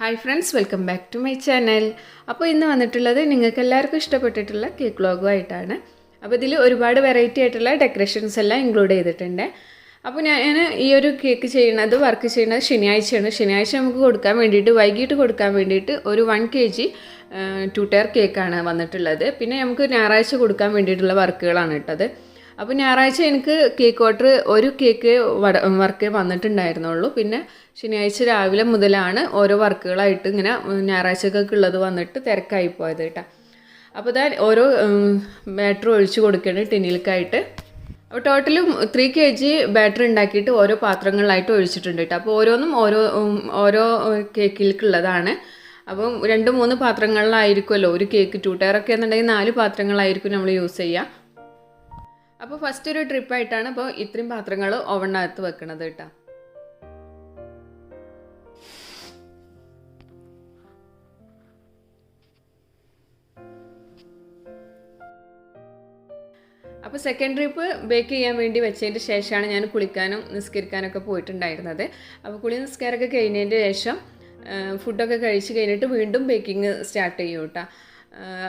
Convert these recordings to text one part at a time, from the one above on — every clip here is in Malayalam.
Hi friends, welcome back to my channel. അപ്പോൾ ഇന്ന് വന്നിട്ടുള്ളത് നിങ്ങൾക്ക് എല്ലാവർക്കും ഇഷ്ടപ്പെട്ടിട്ടുള്ള കേക്ക് വ്ളോഗുമായിട്ടാണ്. അപ്പോൾ ഇതിൽ ഒരുപാട് വെറൈറ്റി ആയിട്ടുള്ള ഡെക്കറേഷൻസ് എല്ലാം ഇൻക്ലൂഡ് ചെയ്തിട്ടുണ്ട്. അപ്പോൾ ഞാൻ ഈ ഒരു കേക്ക് വർക്ക് ചെയ്യുന്നത് ശനിയാഴ്ചയാണ്. ശനിയാഴ്ച നമുക്ക് കൊടുക്കാൻ വേണ്ടിയിട്ട്, വൈകിട്ട് കൊടുക്കാൻ വേണ്ടിയിട്ട് ഒരു 1 kg 2 ടയർ കേക്കാണ് വന്നിട്ടുള്ളത്. പിന്നെ നമുക്ക് ഞായറാഴ്ച കൊടുക്കാൻ വേണ്ടിയിട്ടുള്ള വർക്കുകളാണ് ഇട്ടത്. അപ്പോൾ ഞായറാഴ്ച എനിക്ക് കേക്ക് ഓർഡർ ഒരു കേക്ക് വർക്ക് വന്നിട്ടുണ്ടായിരുന്നുള്ളൂ. പിന്നെ ശനിയാഴ്ച രാവിലെ മുതലാണ് ഓരോ വർക്കുകളായിട്ട് ഇങ്ങനെ ഞായറാഴ്ചക്കൊക്കെ ഉള്ളത് വന്നിട്ട് തിരക്കായി പോയത് കേട്ടോ. അപ്പോൾ ഇതാ ഓരോ ബാറ്റർ ഒഴിച്ച് കൊടുക്കണം ടിന്നിലേക്കായിട്ട്. അപ്പോൾ ടോട്ടലും 3 kg ബാറ്റർ ഉണ്ടാക്കിയിട്ട് ഓരോ പാത്രങ്ങളിലായിട്ട് ഒഴിച്ചിട്ടുണ്ട് കേട്ടോ. അപ്പോൾ ഓരോന്നും ഓരോ കേക്കിലേക്കുള്ളതാണ്. അപ്പം 2-3 പാത്രങ്ങളിലായിരിക്കുമല്ലോ ഒരു കേക്ക്. 2 ടയറൊക്കെ എന്നുണ്ടെങ്കിൽ 4 പാത്രങ്ങളായിരിക്കും നമ്മൾ യൂസ് ചെയ്യുക. അപ്പോൾ ഫസ്റ്റ് ഒരു ട്രിപ്പായിട്ടാണ് അപ്പോൾ ഇത്രയും പാത്രങ്ങൾ ഓവണിനകത്ത് വെക്കണത് കേട്ടോ. അപ്പോൾ സെക്കൻഡ് ട്രിപ്പ് ബേക്ക് ചെയ്യാൻ വേണ്ടി വെച്ചതിന് ശേഷമാണ് ഞാൻ കുളിക്കാനും നിസ്കരിക്കാനൊക്കെ പോയിട്ടുണ്ടായിരുന്നത്. അപ്പോൾ കുളി നിസ്കാരമൊക്കെ കഴിഞ്ഞതിൻ്റെ ശേഷം ഫുഡൊക്കെ കഴിച്ച് കഴിഞ്ഞിട്ട് വീണ്ടും ബേക്കിംഗ് സ്റ്റാർട്ട് ചെയ്യും കേട്ടോ.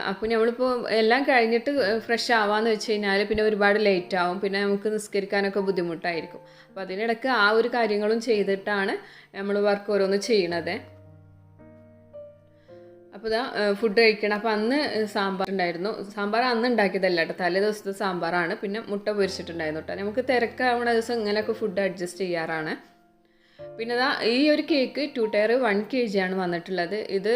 അപ്പോൾ നമ്മളിപ്പോൾ എല്ലാം കഴിഞ്ഞിട്ട് ഫ്രഷ് ആവാമെന്ന് വെച്ച് കഴിഞ്ഞാൽ പിന്നെ ഒരുപാട് ലേറ്റ് ആവും. പിന്നെ നമുക്ക് നിസ്കരിക്കാനൊക്കെ ബുദ്ധിമുട്ടായിരിക്കും. അപ്പോൾ അതിനിടയ്ക്ക് ആ ഒരു കാര്യങ്ങളും ചെയ്തിട്ടാണ് നമ്മൾ വർക്ക് ഓരോന്ന് ചെയ്യണത്. അപ്പോൾ ഇതാ ഫുഡ് കഴിക്കണം. അപ്പോൾ അന്ന് സാമ്പാർ ഉണ്ടായിരുന്നു. സാമ്പാർ അന്ന് ഉണ്ടാക്കിയതല്ല കേട്ടോ, തലേ ദിവസത്തെ സാമ്പാറാണ്. പിന്നെ മുട്ട പൊരിച്ചിട്ടുണ്ടായിരുന്നു കേട്ടോ. നമുക്ക് തിരക്കാവുന്ന ദിവസം ഇങ്ങനെയൊക്കെ ഫുഡ് അഡ്ജസ്റ്റ് ചെയ്യാറാണ്. പിന്നെ ഈ ഒരു കേക്ക് 2 ടയർ 1 kg ആണ് വന്നിട്ടുള്ളത്. ഇത്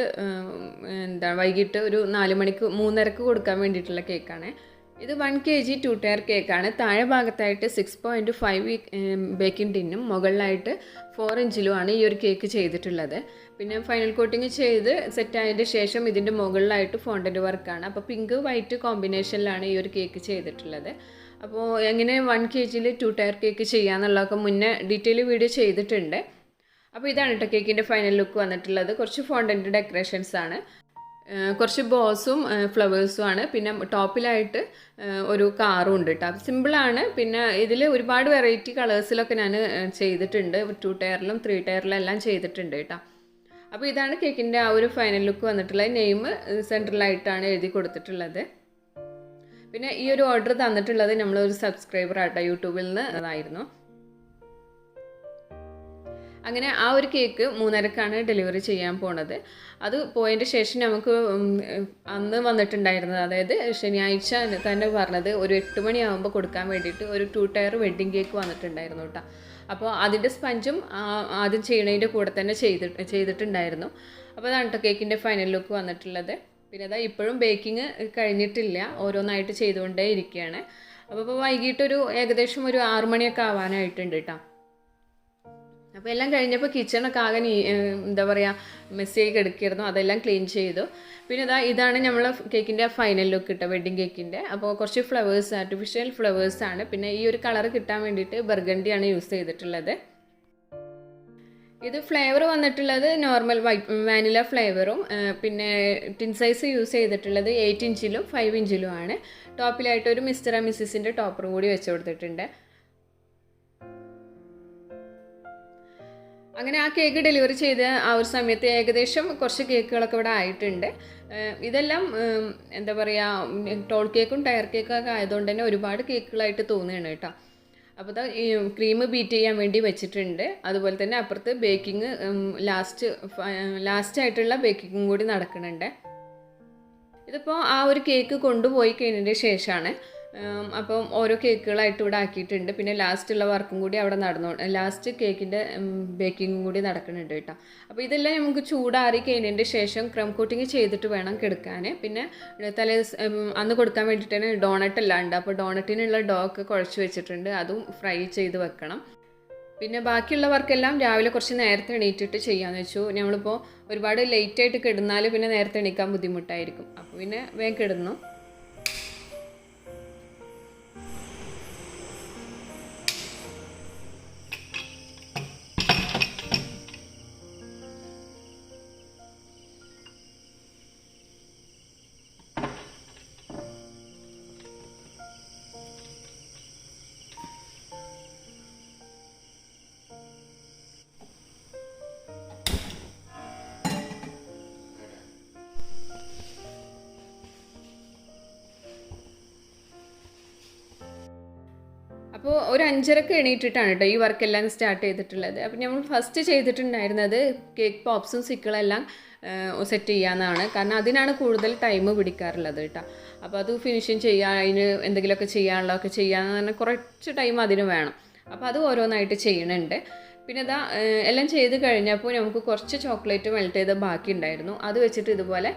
വൈകിട്ട് ഒരു 4 മണിക്ക് 3:30 കൊടുക്കാൻ വേണ്ടിയിട്ടുള്ള കേക്കാണ്. ഇത് 1 kg 2 ടയർ കേക്കാണ്. താഴെ ഭാഗത്തായിട്ട് 6.5 ബേക്കിംഗ് ടിന്നും മുകളിലായിട്ട് 4 ഇഞ്ചിലുമാണ് ഈ ഒരു കേക്ക് ചെയ്തിട്ടുള്ളത്. പിന്നെ ഫൈനൽ കോട്ടിങ് ചെയ്ത് സെറ്റായതിൻ്റെ ശേഷം ഇതിൻ്റെ മുകളിലായിട്ട് ഫോണ്ടൻ്റ് വർക്കാണ്. അപ്പോൾ പിങ്ക് വൈറ്റ് കോമ്പിനേഷനിലാണ് ഈ ഒരു കേക്ക് ചെയ്തിട്ടുള്ളത്. അപ്പോൾ എങ്ങനെ 1 kg 2 ടയർ കേക്ക് ചെയ്യാമെന്നുള്ളതൊക്കെ മുന്നേ ഡീറ്റെയിൽ വീഡിയോ ചെയ്തിട്ടുണ്ട്. അപ്പോൾ ഇതാണ് കേട്ടോ കേക്കിൻ്റെ ഫൈനൽ ലുക്ക് വന്നിട്ടുള്ളത്. കുറച്ച് ഫോണ്ടൻ്റ് ഡെക്കറേഷൻസ് ആണ്, കുറച്ച് ബോസും ഫ്ലവേഴ്സും ആണ്. പിന്നെ ടോപ്പിലായിട്ട് ഒരു കാറും ഉണ്ട് കേട്ടോ. സിമ്പിളാണ്. പിന്നെ ഇതിൽ ഒരുപാട് വെറൈറ്റി കളേഴ്സിലൊക്കെ ഞാൻ ചെയ്തിട്ടുണ്ട്. 2 ടയറിലും 3 ടയറിലും എല്ലാം ചെയ്തിട്ടുണ്ട് കേട്ടോ. അപ്പോൾ ഇതാണ് കേക്കിൻ്റെ ആ ഒരു ഫൈനൽ ലുക്ക് വന്നിട്ടുള്ളത്. നെയിം സെൻട്രലായിട്ടാണ് എഴുതി കൊടുത്തിട്ടുള്ളത്. പിന്നെ ഈ ഒരു ഓർഡർ തന്നിട്ടുള്ളത് നമ്മളൊരു സബ്സ്ക്രൈബർ ആട്ടോ, യൂട്യൂബിൽ നിന്ന് അതായിരുന്നു. അങ്ങനെ ആ ഒരു കേക്ക് 3:30ക്കാണ് ഡെലിവറി ചെയ്യാൻ പോണത്. അത് പോയതിൻ്റെ ശേഷം നമുക്ക് അന്ന് വന്നിട്ടുണ്ടായിരുന്നത്, അതായത് ശനിയാഴ്ച തന്നെ പറഞ്ഞത് ഒരു 8 മണിയാകുമ്പോൾ കൊടുക്കാൻ വേണ്ടിയിട്ട് ഒരു 2 ടയർ വെഡ്ഡിങ് കേക്ക് വന്നിട്ടുണ്ടായിരുന്നു കേട്ടോ. അപ്പോൾ അതിൻ്റെ സ്പഞ്ചും ആദ്യം ചെയ്യണതിൻ്റെ കൂടെ തന്നെ ചെയ്തിട്ടുണ്ടായിരുന്നു. അപ്പോൾ അതാണ് കേട്ടോ കേക്കിൻ്റെ ഫൈനൽ ലുക്ക് വന്നിട്ടുള്ളത്. പിന്നെ അതാ ഇപ്പോഴും ബേക്കിംഗ് കഴിഞ്ഞിട്ടില്ല, ഓരോന്നായിട്ട് ചെയ്തുകൊണ്ടേ ഇരിക്കുകയാണ്. അപ്പോൾ വൈകിട്ടൊരു ഏകദേശം ഒരു 6 മണിയൊക്കെ ആവാനായിട്ടുണ്ട് കേട്ടോ. അപ്പോൾ എല്ലാം കഴിഞ്ഞപ്പോൾ കിച്ചണൊക്കെ ആകെ എന്താ പറയുക മെസ്സിയായി കിടക്കിയിരുന്നു. അതെല്ലാം ക്ലീൻ ചെയ്തു. പിന്നെ ഇതാണ് നമ്മൾ കേക്കിൻ്റെ ഫൈനൽ ലുക്ക് കിട്ടുക, വെഡ്ഡിങ് കേക്കിൻ്റെ. അപ്പോൾ കുറച്ച് ഫ്ലവേഴ്സ്, ആർട്ടിഫിഷ്യൽ ഫ്ലവേഴ്സാണ്. പിന്നെ ഈ ഒരു കളർ കിട്ടാൻ വേണ്ടിയിട്ട് ബർഗണ്ടിയാണ് യൂസ് ചെയ്തിട്ടുള്ളത്. ഇത് ഫ്ലേവർ വന്നിട്ടുള്ളത് നോർമൽ വാനില ഫ്ലേവറും, പിന്നെ ടിൻ സൈസ് യൂസ് ചെയ്തിട്ടുള്ളത് 8 ഇഞ്ചിലും 5 ഇഞ്ചിലും ആണ്. ടോപ്പിലായിട്ട് ഒരു മിസ്റ്റർ ആൻഡ് മിസ്സിസിൻ്റെ ടോപ്പറും കൂടി വെച്ച് കൊടുത്തിട്ടുണ്ട്. അങ്ങനെ ആ കേക്ക് ഡെലിവറി ചെയ്ത ആ ഒരു സമയത്ത് ഏകദേശം കുറച്ച് കേക്കുകളൊക്കെ ഇവിടെ ആയിട്ടുണ്ട്. ഇതെല്ലാം എന്താ പറയുക ടോൾ കേക്കും ടയർ കേക്കൊക്കെ ആയതുകൊണ്ട് തന്നെ ഒരുപാട് കേക്കുകളായിട്ട് തോന്നുകയാണ് കേട്ടോ. അപ്പോൾ ഈ ക്രീം ബീറ്റ് ചെയ്യാൻ വേണ്ടി വെച്ചിട്ടുണ്ട്. അതുപോലെ തന്നെ അപ്പുറത്ത് ബേക്കിംഗ് ലാസ്റ്റ് ആയിട്ടുള്ള ബേക്കിങ്ങും കൂടി നടക്കുന്നുണ്ട്. ഇതിപ്പോൾ ആ ഒരു കേക്ക് കൊണ്ടുപോയി കഴിഞ്ഞതിൻ്റെ ശേഷമാണ്. അപ്പം ഓരോ കേക്കുകളായിട്ട് ഇവിടെ ആക്കിയിട്ടുണ്ട്. പിന്നെ ലാസ്റ്റുള്ള വർക്കും കൂടി അവിടെ ലാസ്റ്റ് കേക്കിൻ്റെ ബേക്കിങ്ങും കൂടി നടക്കുന്നുണ്ട് കേട്ടോ. അപ്പോൾ ഇതെല്ലാം നമുക്ക് ചൂടാറി കഴിഞ്ഞതിൻ്റെ ശേഷം ക്രം കോട്ടിങ് ചെയ്തിട്ട് വേണം കെടുക്കാൻ. പിന്നെ അന്ന് കൊടുക്കാൻ വേണ്ടിയിട്ട് തന്നെ ഡോണറ്റ് എല്ലാം ഉണ്ട്. അപ്പോൾ ഡോണറ്റിനുള്ള ഡോ ഒക്കെ കുഴച്ച് വെച്ചിട്ടുണ്ട്, അതും ഫ്രൈ ചെയ്ത് വെക്കണം. പിന്നെ ബാക്കിയുള്ള വർക്കെല്ലാം രാവിലെ കുറച്ച് നേരത്തെ എണീറ്റിട്ട് ചെയ്യാമെന്ന് വെച്ചു. നമ്മളിപ്പോൾ ഒരുപാട് ലേറ്റായിട്ട് കിടന്നാൽ പിന്നെ നേരത്തെ എണീക്കാൻ ബുദ്ധിമുട്ടായിരിക്കും. അപ്പോൾ പിന്നെ വേഗം കിടന്നു. അപ്പോൾ ഒരു 5:30ക്ക് എണീറ്റിട്ടാണ് കേട്ടോ ഈ വർക്കെല്ലാം സ്റ്റാർട്ട് ചെയ്തിട്ടുള്ളത്. അപ്പോൾ നമ്മൾ ഫസ്റ്റ് ചെയ്തിട്ടുണ്ടായിരുന്നത് കേക്ക് പോപ്സും സിക്കിളെല്ലാം സെറ്റ് ചെയ്യാമെന്നാണ്. കാരണം അതിനാണ് കൂടുതൽ ടൈം പിടിക്കാറുള്ളത് കേട്ടോ. അപ്പോൾ അത് ഫിനിഷിങ് ചെയ്യുക, അതിന് എന്തെങ്കിലുമൊക്കെ ചെയ്യാനുള്ളതൊക്കെ ചെയ്യാമെന്ന് പറഞ്ഞാൽ കുറച്ച് ടൈം അതിന് വേണം. അപ്പോൾ അത് ഓരോന്നായിട്ട് ചെയ്യണുണ്ട്. പിന്നെ ഇതാ എല്ലാം ചെയ്ത് കഴിഞ്ഞപ്പോൾ നമുക്ക് കുറച്ച് ചോക്ലേറ്റ് മെൽറ്റ് ചെയ്ത് ബാക്കി ഉണ്ടായിരുന്നു. അത് വെച്ചിട്ട് ഇതുപോലെ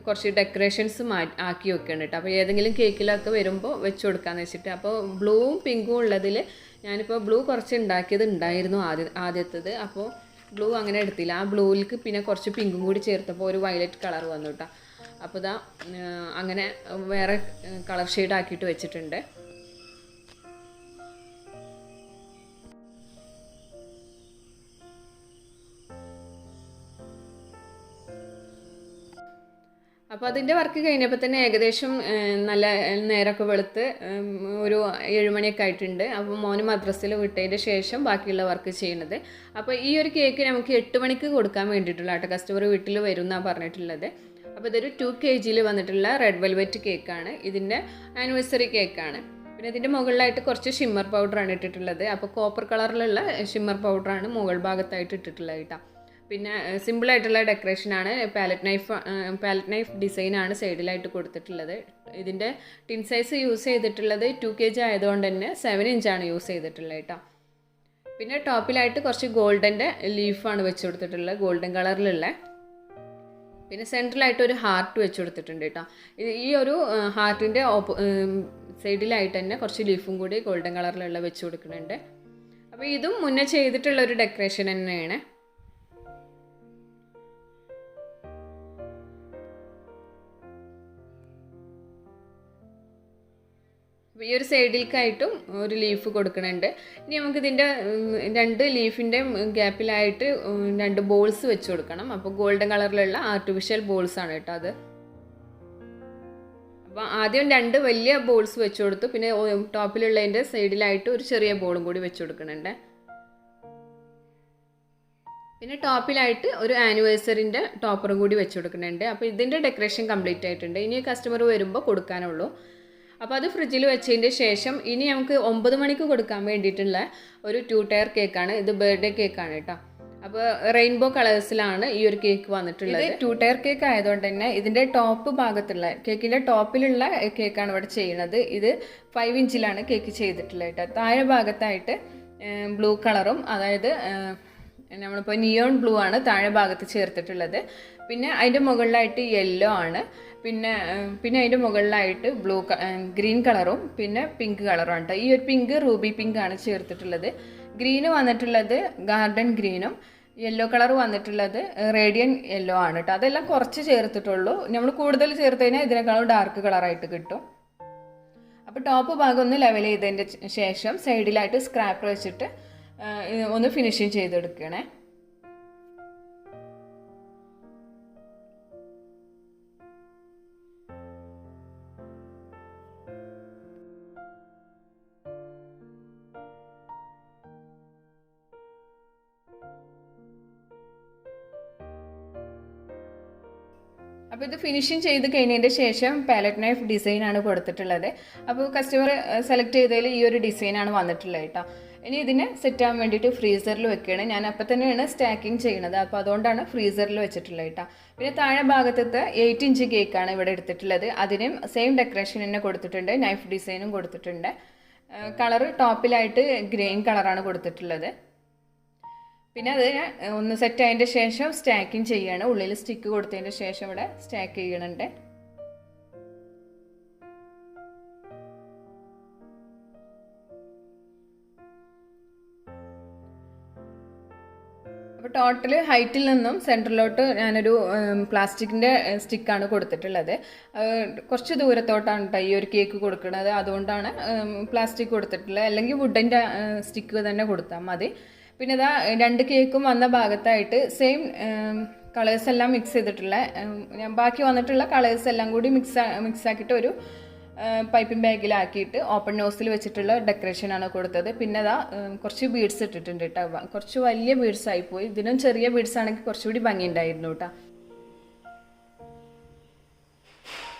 കുറച്ച് ഡെക്കറേഷൻസ് ആക്കി വെക്കണം കേട്ടോ. അപ്പോൾ ഏതെങ്കിലും കേക്കിലൊക്കെ വരുമ്പോൾ വെച്ച് കൊടുക്കാമെന്ന് വെച്ചിട്ട്. അപ്പോൾ ബ്ലൂവും പിങ്കും ഉള്ളതിൽ ഞാനിപ്പോൾ ബ്ലൂ കുറച്ച് ഉണ്ടായിരുന്നു ആദ്യത്തേത്. അപ്പോൾ ബ്ലൂ അങ്ങനെ എടുത്തില്ല. ആ ബ്ലൂവിലേക്ക് പിന്നെ കുറച്ച് പിങ്കും കൂടി ചേർത്തപ്പോൾ ഒരു വയലറ്റ് കളർ വന്നു കേട്ടോ. അപ്പോൾ ഇതാ അങ്ങനെ വേറെ കളർ ഷെയ്ഡ് ആക്കിയിട്ട് വെച്ചിട്ടുണ്ട്. അപ്പോൾ അതിൻ്റെ വർക്ക് കഴിഞ്ഞപ്പോൾ തന്നെ ഏകദേശം നല്ല നേരമൊക്കെ വെളുത്ത് ഒരു 7 മണിയൊക്കെ ആയിട്ടുണ്ട്. അപ്പോൾ മോന് മദ്രസയിൽ വിട്ടതിൻ്റെ ശേഷം ബാക്കിയുള്ള വർക്ക് ചെയ്യുന്നത്. അപ്പോൾ ഈ ഒരു കേക്ക് നമുക്ക് 8 മണിക്ക് കൊടുക്കാൻ വേണ്ടിയിട്ടുള്ള കേട്ടോ. കസ്റ്റമർ വീട്ടിൽ വരും എന്നാണ് പറഞ്ഞിട്ടുള്ളത്. അപ്പോൾ ഇതൊരു 2 kg വന്നിട്ടുള്ള റെഡ് വെൽവെറ്റ് കേക്കാണ്. ഇതിൻ്റെ ആനിവേഴ്സറി കേക്കാണ്. പിന്നെ ഇതിൻ്റെ മുകളിലായിട്ട് കുറച്ച് ഷിമ്മർ പൗഡറാണ് ഇട്ടിട്ടുള്ളത്. അപ്പോൾ കോപ്പർ കളറിലുള്ള ഷിമ്മർ പൗഡറാണ് മുകൾ ഭാഗത്തായിട്ട് ഇട്ടിട്ടുള്ളത് കേട്ടോ. പിന്നെ സിമ്പിളായിട്ടുള്ള ഡെക്കറേഷനാണ്. പാലറ്റ് നൈഫ് ഡിസൈനാണ് സൈഡിലായിട്ട് കൊടുത്തിട്ടുള്ളത്. ഇതിൻ്റെ ടിൻ സൈസ് യൂസ് ചെയ്തിട്ടുള്ളത് 2 kg ആയതുകൊണ്ട് തന്നെ 7 ഇഞ്ചാണ് യൂസ് ചെയ്തിട്ടുള്ളത് കേട്ടോ. പിന്നെ ടോപ്പിലായിട്ട് കുറച്ച് ഗോൾഡൻ്റെ ലീഫാണ് വെച്ച് കൊടുത്തിട്ടുള്ളത്, ഗോൾഡൻ കളറിലുള്ള. പിന്നെ സെൻട്രലായിട്ട് ഒരു ഹാർട്ട് വെച്ച് കൊടുത്തിട്ടുണ്ട് കേട്ടോ. ഈ ഒരു ഹാർട്ടിൻ്റെ സൈഡിലായിട്ട് തന്നെ കുറച്ച് ലീഫും കൂടി ഗോൾഡൻ കളറിലുള്ള വെച്ച് കൊടുക്കുന്നുണ്ട്. അപ്പോൾ ഇതും മുന്നേ ചെയ്തിട്ടുള്ള ഒരു ഡെക്കറേഷൻ തന്നെയാണ്. ഈ ഒരു സൈഡിലേക്കായിട്ടും ഒരു ലീഫ് കൊടുക്കുന്നുണ്ട്. ഇനി നമുക്കിതിൻ്റെ 2 ലീഫിൻ്റെ ഗ്യാപ്പിലായിട്ട് 2 ബോൾസ് വെച്ച് കൊടുക്കണം. അപ്പോൾ ഗോൾഡൻ കളറിലുള്ള ആർട്ടിഫിഷ്യൽ ബോൾസാണ് കേട്ടോ അത്. അപ്പോൾ ആദ്യം 2 വലിയ ബോൾസ് വെച്ച് കൊടുത്തു. പിന്നെ ടോപ്പിലുള്ളതിൻ്റെ സൈഡിലായിട്ട് ഒരു ചെറിയ ബോളും കൂടി വെച്ച് കൊടുക്കുന്നുണ്ട്. പിന്നെ ടോപ്പിലായിട്ട് ഒരു ആനിവേഴ്സറിൻ്റെ ടോപ്പറും കൂടി വെച്ച് കൊടുക്കുന്നുണ്ട്. അപ്പോൾ ഇതിൻ്റെ ഡെക്കറേഷൻ കംപ്ലീറ്റ് ആയിട്ടുണ്ട്. ഇനി കസ്റ്റമർ വരുമ്പോൾ കൊടുക്കാനുള്ളൂ. അപ്പോൾ അത് ഫ്രിഡ്ജിൽ വെച്ചതിൻ്റെ ശേഷം ഇനി നമുക്ക് 9 മണിക്ക് കൊടുക്കാൻ വേണ്ടിയിട്ടുള്ള ഒരു 2 ടയർ കേക്കാണ്. ഇത് ബർത്ത്ഡേ കേക്കാണ് കേട്ടോ. അപ്പോൾ റെയിൻബോ കളേഴ്സിലാണ് ഈ ഒരു കേക്ക് വന്നിട്ടുള്ളത്. 2 ടയർ കേക്ക് ആയതുകൊണ്ട് തന്നെ ഇതിൻ്റെ ടോപ്പ് ഭാഗത്തുള്ള കേക്കിൻ്റെ ടോപ്പിലുള്ള കേക്കാണ് ഇവിടെ ചെയ്യുന്നത്. ഇത് 5 ഇഞ്ചിലാണ് കേക്ക് ചെയ്തിട്ടുള്ളത് കേട്ടോ. താഴെ ഭാഗത്തായിട്ട് ബ്ലൂ കളറും, അതായത് നമ്മളിപ്പോൾ നിയോൺ ബ്ലൂ ആണ് താഴെ ഭാഗത്ത് ചേർത്തിട്ടുള്ളത്. പിന്നെ അതിൻ്റെ മുകളിലായിട്ട് യെല്ലോ ആണ്. പിന്നെ അതിൻ്റെ മുകളിലായിട്ട് ഗ്രീൻ കളറും പിന്നെ പിങ്ക് കളറും ആണ്. ഈ ഒരു പിങ്ക് റൂബി പിങ്ക് ആണ് ചേർത്തിട്ടുള്ളത്. ഗ്രീന് വന്നിട്ടുള്ളത് ഗാർഡൻ ഗ്രീനും, യെല്ലോ കളർ വന്നിട്ടുള്ളത് റേഡിയൻ യെല്ലോ ആണ് കേട്ടോ. അതെല്ലാം കുറച്ച് ചേർത്തിട്ടുള്ളൂ. നമ്മൾ കൂടുതൽ ചേർത്ത് കഴിഞ്ഞാൽ ഇതിനേക്കാളും ഡാർക്ക് കളറായിട്ട് കിട്ടും. അപ്പോൾ ടോപ്പ് ഭാഗം ഒന്ന് ലെവൽ ചെയ്തതിൻ്റെ ശേഷം സൈഡിലായിട്ട് സ്ക്രാപ്പർ വെച്ചിട്ട് ഒന്ന് ഫിനിഷിങ് ചെയ്തെടുക്കണേ. അപ്പോൾ ഇത് ഫിനിഷിങ് ചെയ്ത് കഴിഞ്ഞതിൻ്റെ ശേഷം പാലറ്റ് നൈഫ് ഡിസൈനാണ് കൊടുത്തിട്ടുള്ളത്. അപ്പോൾ കസ്റ്റമർ സെലക്ട് ചെയ്തതിൽ ഈ ഒരു ഡിസൈനാണ് വന്നിട്ടുള്ളത് കേട്ടോ. ഇനി ഇതിനെ സെറ്റ് ആവാൻ വേണ്ടിയിട്ട് ഫ്രീസറിൽ വെക്കുകയാണ്. ഞാൻ അപ്പം തന്നെയാണ് സ്റ്റാക്കിങ് ചെയ്യുന്നത്. അപ്പോൾ അതുകൊണ്ടാണ് ഫ്രീസറിൽ വെച്ചിട്ടുള്ളത് കേട്ടോ. പിന്നെ താഴെ ഭാഗത്തത്തെ 8 ഇഞ്ച് കേക്കാണ് ഇവിടെ എടുത്തിട്ടുള്ളത്. അതിനും സെയിം ഡെക്കറേഷൻ തന്നെ കൊടുത്തിട്ടുണ്ട്, നൈഫ് ഡിസൈനും കൊടുത്തിട്ടുണ്ട്. കളറ് ടോപ്പിലായിട്ട് ഗ്രീൻ കളറാണ് കൊടുത്തിട്ടുള്ളത്. പിന്നെ അത് ഒന്ന് സെറ്റ് ആയതിൻ്റെ ശേഷം സ്റ്റാക്കിങ് ചെയ്യാണ്. ഉള്ളിൽ സ്റ്റിക്ക് കൊടുത്തതിൻ്റെ ശേഷം ഇവിടെ സ്റ്റാക്ക് ചെയ്യണുണ്ട്. അപ്പോൾ ടോട്ടൽ ഹൈറ്റിൽ നിന്നും സെൻറ്ററിലോട്ട് ഞാനൊരു പ്ലാസ്റ്റിക്കിൻ്റെ സ്റ്റിക്കാണ് കൊടുത്തിട്ടുള്ളത്. കുറച്ച് ദൂരത്തോട്ടാണ് കേട്ടോ ഈ ഒരു കേക്ക് കൊടുക്കുന്നത്. അതുകൊണ്ടാണ് പ്ലാസ്റ്റിക് കൊടുത്തിട്ടുള്ളത്. അല്ലെങ്കിൽ വുഡിൻ്റെ സ്റ്റിക്ക് തന്നെ കൊടുത്താൽ മതി. പിന്നെ ഇതാ 2 കേക്കും വന്ന ഭാഗത്തായിട്ട് സെയിം കളേഴ്സ് എല്ലാം മിക്സ് ചെയ്തിട്ടുള്ള ബാക്കി വന്നിട്ടുള്ള കളേഴ്സ് എല്ലാം കൂടി മിക്സ് ആക്കിയിട്ട് ഒരു പൈപ്പിംഗ് ബാഗിലാക്കിയിട്ട് ഓപ്പൺ നോസിൽ വെച്ചിട്ടുള്ള ഡെക്കറേഷനാണ് കൊടുത്തത്. പിന്നെ അതാ കുറച്ച് ബീഡ്സ് ഇട്ടിട്ടുണ്ട് കേട്ടോ. കുറച്ച് വലിയ ബീഡ്സ് ആയിപ്പോയി. ഇതിനും ചെറിയ ബീഡ്സ് ആണെങ്കിൽ കുറച്ചുകൂടി ഭംഗിയുണ്ടായിരുന്നു കേട്ടോ.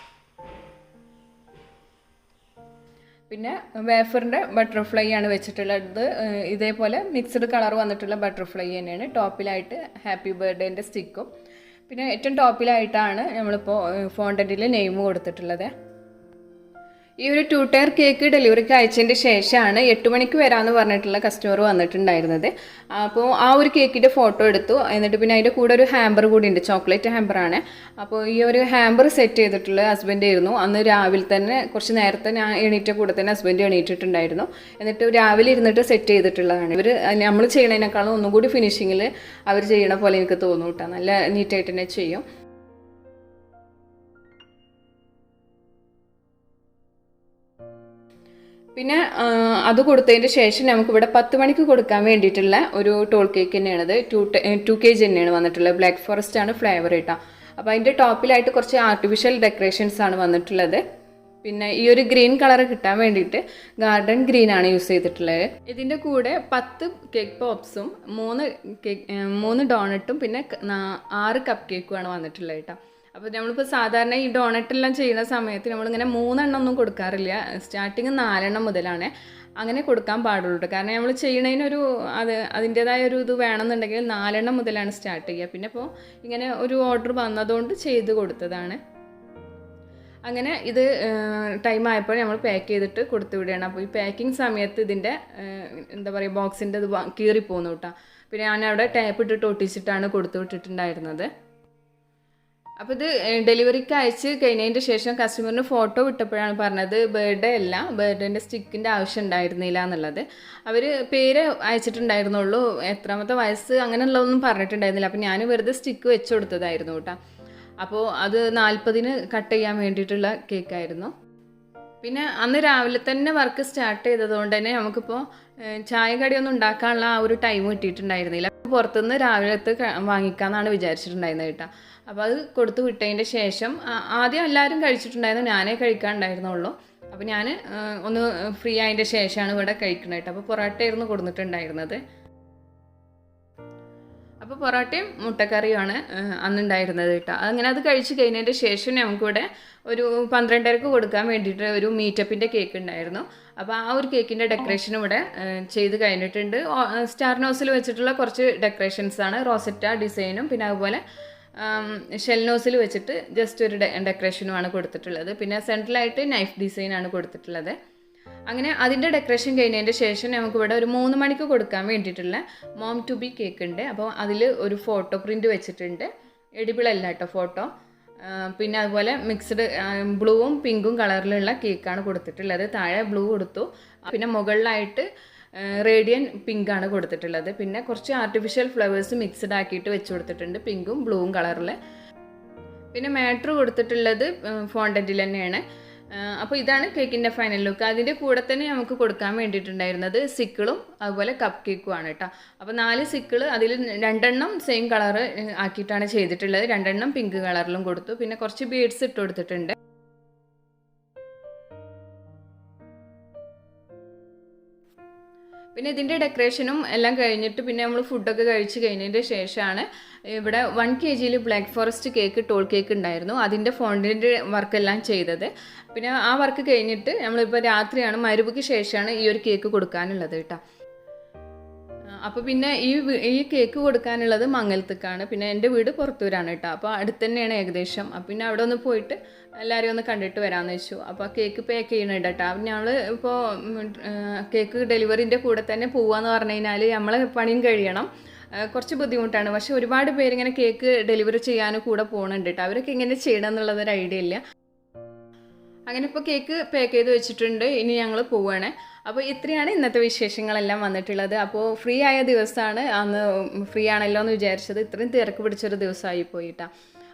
പിന്നെ വേഫറിൻ്റെ ബട്ടർഫ്ലൈ ആണ് വെച്ചിട്ടുള്ളത്. ഇതേപോലെ മിക്സ്ഡ് കളർ വന്നിട്ടുള്ള ബട്ടർഫ്ലൈ തന്നെയാണ്. ടോപ്പിലായിട്ട് ഹാപ്പി ബർത്ത്ഡേൻ്റെ സ്റ്റിക്കും, പിന്നെ ഏറ്റവും ടോപ്പിലായിട്ടാണ് നമ്മളിപ്പോൾ ഫോണ്ടൻറ്റിൽ നെയിം കൊടുത്തിട്ടുള്ളത്. ഈ ഒരു 2 ടയർ കേക്ക് ഡെലിവറിക്ക് അയച്ചതിൻ്റെ ശേഷമാണ് 8 മണിക്ക് വരാമെന്ന് പറഞ്ഞിട്ടുള്ള കസ്റ്റമർ വന്നിട്ടുണ്ടായിരുന്നത്. അപ്പോൾ ആ ഒരു കേക്കിൻ്റെ ഫോട്ടോ എടുത്തു. എന്നിട്ട് പിന്നെ അതിൻ്റെ കൂടെ ഒരു ഹാമ്പർ കൂടി ഉണ്ട്, ചോക്ലേറ്റ് ഹാമ്പറാണ്. അപ്പോൾ ഈ ഒരു ഹാമ്പർ സെറ്റ് ചെയ്തിട്ടുള്ള ഹസ്ബൻഡ് ആയിരുന്നു. അന്ന് രാവിലെ തന്നെ കുറച്ച് നേരത്തെ ഞാൻ എണീറ്റ കൂടെ തന്നെ ഹസ്ബൻഡ് എണീറ്റിട്ടുണ്ടായിരുന്നു. എന്നിട്ട് രാവിലെ ഇരുന്നിട്ട് സെറ്റ് ചെയ്തിട്ടുള്ളതാണ്. ഇവർ നമ്മൾ ചെയ്യണതിനേക്കാളും ഒന്നും കൂടി ഫിനിഷിങ്ങിൽ അവർ ചെയ്യണ പോലെ എനിക്ക് തോന്നും കേട്ടോ. നല്ല നീറ്റായിട്ട് തന്നെ ചെയ്യും. പിന്നെ അത് കൊടുത്തതിൻ്റെ ശേഷം നമുക്കിവിടെ 10 മണിക്ക് കൊടുക്കാൻ വേണ്ടിയിട്ടുള്ള ഒരു ടോൾ കേക്ക് തന്നെയാണത്. 2 kg തന്നെയാണ് വന്നിട്ടുള്ളത്. ബ്ലാക്ക് ഫോറസ്റ്റ് ആണ് ഫ്ലേവർ കേട്ടോ. അപ്പോൾ അതിൻ്റെ ടോപ്പിലായിട്ട് കുറച്ച് ആർട്ടിഫിഷ്യൽ ഡെക്കറേഷൻസ് ആണ് വന്നിട്ടുള്ളത്. പിന്നെ ഈ ഒരു ഗ്രീൻ കളർ കിട്ടാൻ വേണ്ടിയിട്ട് ഗാർഡൻ ഗ്രീൻ ആണ് യൂസ് ചെയ്തിട്ടുള്ളത്. ഇതിൻ്റെ കൂടെ 10 കേക്ക് പോപ്സും 3 ഡോണട്ടും പിന്നെ 6 കപ്പ് കേക്കുമാണ് വന്നിട്ടുള്ളത് കേട്ടോ. അപ്പോൾ നമ്മളിപ്പോൾ സാധാരണ ഈ ഡോണറ്റെല്ലാം ചെയ്യുന്ന സമയത്ത് നമ്മളിങ്ങനെ 3 എണ്ണം ഒന്നും കൊടുക്കാറില്ല. സ്റ്റാർട്ടിങ് 4 എണ്ണം മുതലാണ് അങ്ങനെ കൊടുക്കാൻ പാടുള്ളൂ. കാരണം നമ്മൾ ചെയ്യണതിനൊരു അതിൻ്റേതായ ഒരു ഇത് വേണമെന്നുണ്ടെങ്കിൽ 4 എണ്ണം മുതലാണ് സ്റ്റാർട്ട് ചെയ്യുക. പിന്നെ ഇപ്പോൾ ഇങ്ങനെ ഒരു ഓർഡർ വന്നതുകൊണ്ട് ചെയ്ത് കൊടുത്തതാണ്. അങ്ങനെ ഇത് ടൈം ആയപ്പോൾ നമ്മൾ പാക്ക് ചെയ്തിട്ട് കൊടുത്തു വിടുകയാണ്. അപ്പോൾ ഈ പാക്കിംഗ് സമയത്ത് ഇതിൻ്റെ എന്താ പറയുക ബോക്സിൻ്റെ ഇത് കീറിപ്പോന്നു കേട്ടോ. പിന്നെ ഞാനവിടെ ടാപ്പ് ഇട്ടിട്ട് ഒട്ടിച്ചിട്ടാണ് കൊടുത്തു വിട്ടിട്ടുണ്ടായിരുന്നത്. അപ്പോൾ ഇത് ഡെലിവറിക്ക് അയച്ച് കഴിഞ്ഞതിൻ്റെ ശേഷം കസ്റ്റമറിന് ഫോട്ടോ വിട്ടപ്പോഴാണ് പറഞ്ഞത് ബർത്ത്ഡേ അല്ല, ബർത്ത്ഡേൻ്റെ സ്റ്റിക്കിൻ്റെ ആവശ്യം ഉണ്ടായിരുന്നില്ല എന്നുള്ളത്. അവർ പേര് അയച്ചിട്ടുണ്ടായിരുന്നുള്ളൂ, എത്രാമത്തെ വയസ്സ് അങ്ങനെയുള്ളതൊന്നും പറഞ്ഞിട്ടുണ്ടായിരുന്നില്ല. അപ്പോൾ ഞാൻ വെറുതെ സ്റ്റിക്ക് വെച്ച് കൊടുത്തതായിരുന്നു കേട്ടോ. അപ്പോൾ അത് 40-ന് കട്ട് ചെയ്യാൻ വേണ്ടിയിട്ടുള്ള കേക്കായിരുന്നു. പിന്നെ അന്ന് രാവിലെ തന്നെ വർക്ക് സ്റ്റാർട്ട് ചെയ്തതുകൊണ്ട് തന്നെ നമുക്കിപ്പോൾ ചായ കടിയൊന്നും ഉണ്ടാക്കാനുള്ള ആ ഒരു ടൈം കിട്ടിയിട്ടുണ്ടായിരുന്നില്ല. പുറത്തുനിന്ന് രാവിലത്തെ വാങ്ങിക്കാമെന്നാണ് വിചാരിച്ചിട്ടുണ്ടായിരുന്നത് കേട്ടോ. അപ്പോൾ അത് കൊടുത്തു വിട്ടതിൻ്റെ ശേഷം ആദ്യം എല്ലാവരും കഴിച്ചിട്ടുണ്ടായിരുന്നു, ഞാനേ കഴിക്കാനുണ്ടായിരുന്നുള്ളൂ. അപ്പോൾ ഞാൻ ഒന്ന് ഫ്രീ ആയതിൻ്റെ ശേഷമാണ് ഇവിടെ കഴിക്കുന്നത് കേട്ടോ. അപ്പോൾ പൊറോട്ടയായിരുന്നു കൊടുത്തിട്ടുണ്ടായിരുന്നത്. അപ്പോൾ പൊറോട്ടയും മുട്ടക്കറിയുമാണ് അന്നുണ്ടായിരുന്നത് കേട്ടോ. അങ്ങനെ അത് കഴിച്ച് കഴിഞ്ഞതിൻ്റെ ശേഷം നമുക്കിവിടെ ഒരു 12:30 കൊടുക്കാൻ വേണ്ടിയിട്ട് ഒരു മീറ്റപ്പിൻ്റെ കേക്ക് ഉണ്ടായിരുന്നു. അപ്പോൾ ആ ഒരു കേക്കിൻ്റെ ഡെക്കറേഷൻ ഇവിടെ ചെയ്ത് കഴിഞ്ഞിട്ടുണ്ട്. സ്റ്റാർ നോസിൽ വെച്ചിട്ടുള്ള കുറച്ച് ഡെക്കറേഷൻസാണ്, റോസറ്റ ഡിസൈനും പിന്നെ അതുപോലെ ഷെൽ നോസിൽ വെച്ചിട്ട് ജസ്റ്റ് ഒരു ഡെക്കറേഷനുമാണ് കൊടുത്തിട്ടുള്ളത്. പിന്നെ സെൻട്രലായിട്ട് നൈഫ് ഡിസൈനാണ് കൊടുത്തിട്ടുള്ളത്. അങ്ങനെ അതിൻ്റെ ഡെക്കറേഷൻ കഴിഞ്ഞതിൻ്റെ ശേഷം നമുക്കിവിടെ ഒരു 3 മണിക്ക് കൊടുക്കാൻ വേണ്ടിയിട്ടുള്ള മോം ടു ബി കേക്ക് ഉണ്ട്. അപ്പോൾ അതിൽ ഒരു ഫോട്ടോ പ്രിൻ്റ് വെച്ചിട്ടുണ്ട്. എഡിബിൾ അല്ല കേട്ടോ ഫോട്ടോ. പിന്നെ അതുപോലെ മിക്സ്ഡ് ബ്ലൂവും പിങ്കും കളറിലുള്ള കേക്കാണ് കൊടുത്തിട്ടുള്ളത്. താഴെ ബ്ലൂ കൊടുത്തു, പിന്നെ മുകളിലായിട്ട് റേഡിയൻ പിങ്കാണ് കൊടുത്തിട്ടുള്ളത്. പിന്നെ കുറച്ച് ആർട്ടിഫിഷ്യൽ ഫ്ലവേഴ്സ് മിക്സ്ഡ് ആക്കിയിട്ട് വെച്ച് കൊടുത്തിട്ടുണ്ട്, പിങ്കും ബ്ലൂവും കളറിൽ. പിന്നെ മാറ്റർ കൊടുത്തിട്ടുള്ളത് ഫോണ്ടൻറ്റിൽ തന്നെയാണ്. അപ്പോൾ ഇതാണ് കേക്കിൻ്റെ ഫൈനൽ ലുക്ക്. അതിൻ്റെ കൂടെ തന്നെ നമുക്ക് കൊടുക്കാൻ വേണ്ടിയിട്ടുണ്ടായിരുന്നത് സിക്കിളും അതുപോലെ കപ്പ് കേക്കുമാണ് കേട്ടോ. അപ്പോൾ 4 സിക്കിൾ, അതിൽ 2 എണ്ണം സെയിം കളർ ആക്കിയിട്ടാണ് ചെയ്തിട്ടുള്ളത്, 2 എണ്ണം പിങ്ക് കളറിലും കൊടുത്തു. പിന്നെ കുറച്ച് ബീഡ്സ് ഇട്ട് കൊടുത്തിട്ടുണ്ട്. പിന്നെ ഇതിൻ്റെ ഡെക്കറേഷനും എല്ലാം കഴിഞ്ഞിട്ട് പിന്നെ നമ്മൾ ഫുഡൊക്കെ കഴിച്ച് കഴിഞ്ഞതിൻ്റെ ശേഷമാണ് ഇവിടെ 1 kg black forest cake toll cake ഉണ്ടായിരുന്നു. അതിൻ്റെ ഫോണ്ടിൻ്റെ വർക്കെല്ലാം ചെയ്തത്. പിന്നെ ആ വർക്ക് കഴിഞ്ഞിട്ട് നമ്മളിപ്പോൾ രാത്രിയാണ്, മഗ്‌രിബിക്ക് ശേഷമാണ് ഈ ഒരു കേക്ക് കൊടുക്കാനുള്ളത് കേട്ടോ. അപ്പോൾ പിന്നെ ഈ കേക്ക് കൊടുക്കാനുള്ളത് മംഗലത്തേക്കാണ്. പിന്നെ എൻ്റെ വീട് പുറത്തൂരാണ് കേട്ടോ. അപ്പോൾ അടുത്ത് തന്നെയാണ് ഏകദേശം. അപ്പോൾ പിന്നെ അവിടെ ഒന്ന് പോയിട്ട് എല്ലാവരെയും ഒന്ന് കണ്ടിട്ട് വരാമെന്ന് വെച്ചു. അപ്പോൾ കേക്ക് പാക്ക് ചെയ്യണുണ്ട് കേട്ടോ. അപ്പം ഞങ്ങൾ ഇപ്പോൾ കേക്ക് ഡെലിവറിൻ്റെ കൂടെ തന്നെ പോവാന്ന് പറഞ്ഞു കഴിഞ്ഞാൽ നമ്മളെ പണിയും കഴിയണം, കുറച്ച് ബുദ്ധിമുട്ടാണ്. പക്ഷേ ഒരുപാട് പേരിങ്ങനെ കേക്ക് ഡെലിവറി ചെയ്യാനും കൂടെ പോകുന്നുണ്ട് കേട്ടോ. അവരൊക്കെ എങ്ങനെ ചെയ്യണം എന്നുള്ളതൊരു ഐഡിയ ഇല്ല. അങ്ങനെ ഇപ്പോൾ കേക്ക് പാക്ക് ചെയ്ത് വെച്ചിട്ടുണ്ട്. ഇനി ഞങ്ങൾ പോവുകയാണ്. അപ്പോൾ ഇത്രയാണ് ഇന്നത്തെ വിശേഷങ്ങളെല്ലാം വന്നിട്ടുള്ളത്. അപ്പോൾ ഫ്രീ ആയ ദിവസമാണ്, അന്ന് ഫ്രീ ആണല്ലോ എന്ന് വിചാരിച്ചത്. ഇത്രയും തിരക്ക് പിടിച്ചൊരു ദിവസമായി പോയിട്ടാ.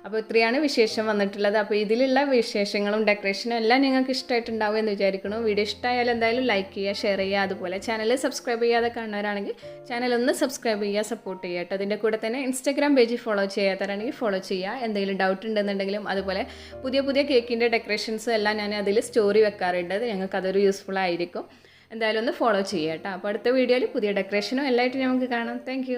അപ്പോൾ ഇത്രയാണ് വിശേഷം വന്നിട്ടുള്ളത്. അപ്പോൾ ഇതിലുള്ള വിശേഷങ്ങളും ഡെക്കറേഷനും എല്ലാം നിങ്ങൾക്ക് ഇഷ്ടമായിട്ടുണ്ടാവും എന്ന് വിചാരിക്കുന്നു. വീഡിയോ ഇഷ്ടമായാലും എന്തായാലും ലൈക്ക് ചെയ്യുക, ഷെയർ ചെയ്യുക. അതുപോലെ ചാനൽ സബ്സ്ക്രൈബ് ചെയ്യാതെ കാണുന്നവരാണെങ്കിൽ ചാനൽ ഒന്ന് സബ്സ്ക്രൈബ് ചെയ്യുക, സപ്പോർട്ട് ചെയ്യുക കേട്ടോ. അതിൻ്റെ കൂടെ തന്നെ ഇൻസ്റ്റാഗ്രാം പേജ് ഫോളോ ചെയ്യാത്തവരാണെങ്കിൽ ഫോളോ ചെയ്യുക. എന്തെങ്കിലും ഡൗട്ട് ഉണ്ടെന്നുണ്ടെങ്കിലും അതുപോലെ പുതിയ പുതിയ കേക്കിൻ്റെ ഡെക്കറേഷൻസ് എല്ലാം ഞാൻ അതിൽ സ്റ്റോറി വെക്കാറുണ്ട്. ഞങ്ങൾക്ക് അതൊരു യൂസ്ഫുൾ ആയിരിക്കും. എന്തായാലും ഒന്ന് ഫോളോ ചെയ്യാം കേട്ടോ. അപ്പോൾ അടുത്ത വീഡിയോയിൽ പുതിയ ഡെക്കറേഷനും എല്ലായിട്ടും നമുക്ക് കാണാം. താങ്ക്